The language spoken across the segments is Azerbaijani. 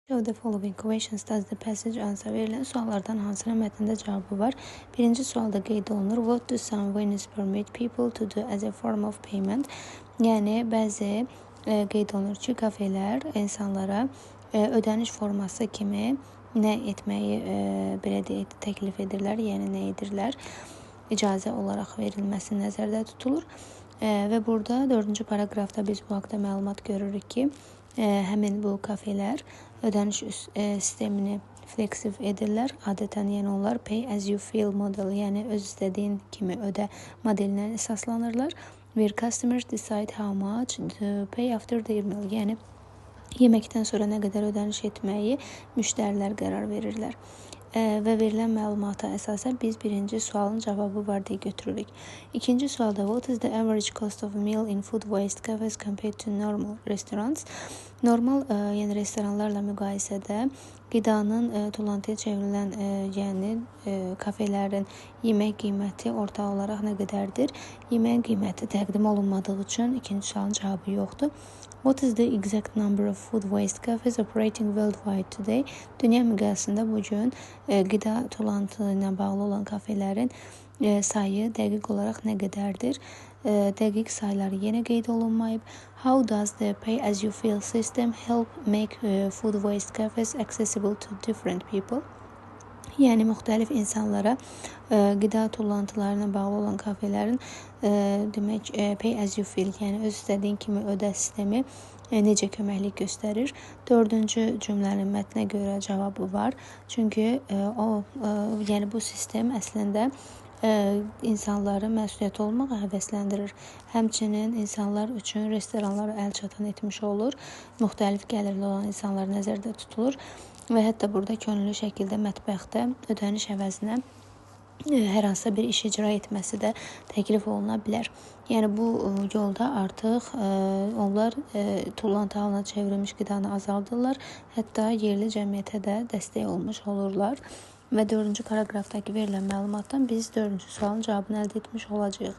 Of the following questions does the passage answer? Verilən suallardan hansının mətndə cavabı var? Birinci sualda qeyd olunur. What do some venues permit people to do as a form of payment? Yəni, bəzi qeyd olunur ki, kafelər insanlara ödəniş forması kimi nə etməyi belə deyək, təklif edirlər, yəni nə edirlər? İcazə olaraq verilməsi nəzərdə tutulur. Və burada 4-cü paragrafda biz bu haqda məlumat görürük ki, həmin bu kafelər ödəniş sistemini fleksif edirlər. Adətən yəni onlar pay as you feel model, yəni öz istədiyin kimi ödə modelinə əsaslanırlar. Where customers decide how much to pay after their meal, yəni yeməkdən sonra nə qədər ödəniş etməyi müştərilər qərar verirlər. Və verilən məlumata əsasən biz birinci sualın cavabı var deyə götürürük. İkinci sualda what is the average cost of a meal in food waste cafes compared to normal restaurants? Normal yəni restoranlarla müqayisədə qidanın tullantıya çevrilən yəni kafelerin yemək qiyməti orta olaraq nə qədərdir? Yeməyin qiyməti təqdim olunmadığı üçün ikinci sualın cavabı yoxdur. What is the exact number of food waste cafes operating worldwide today? Dünya miqyasında bugün qida tullantı ilə bağlı olan kafelerin sayı dəqiq olaraq nə qədərdir? Dəqiq sayları yenə qeyd olunmayıb. How does the pay as you feel system help make food waste cafes accessible to different people? Yəni müxtəlif insanlara qida tullantılarına bağlı olan kafelerin demək pay as you feel, yəni öz istədiyin kimi ödə sistemi necə köməklik göstərir? 4-cü cümlənin mətnə görə cavabı var. Çünki yəni bu sistem əslində insanları məsuliyyət olmağa həvəsləndirir. Həmçinin insanlar üçün restoranlara əl çatan etmiş olur. Müxtəlif gəlirli olan insanlar nəzərdə tutulur və hətta burada könüllü şəkildə mətbəxdə ödəniş əvəzinə hər hansısa bir iş icra etməsi də təklif oluna bilər. Yəni bu yolda artıq onlar tullantı halına çevrilmiş qidanı azaldırlar, hətta yerli cəmiyyətə də dəstək olmuş olurlar. Və 4-cü paragrafdakı verilən məlumatdan biz 4-cü sualın cavabını əldə etmiş olacağıq.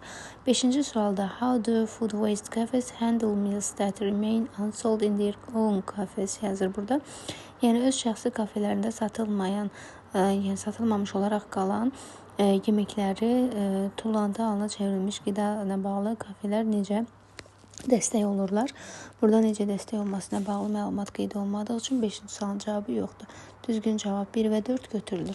5-ci sualda how do food waste cafes handle meals that remain unsold in their own cafes yazır burada. Yəni öz şəxsi kafelərində satılmayan, yəni satılmamış olaraq qalan yeməkləri tullantı halına çevrilmiş qida ilə bağlı kafelər necə dəstək olurlar? Burada necə dəstək olmasına bağlı məlumat qeyd olmadığı üçün 5-ci sualın cavabı yoxdur. Düzgün cavab 1 və 4 götürülür.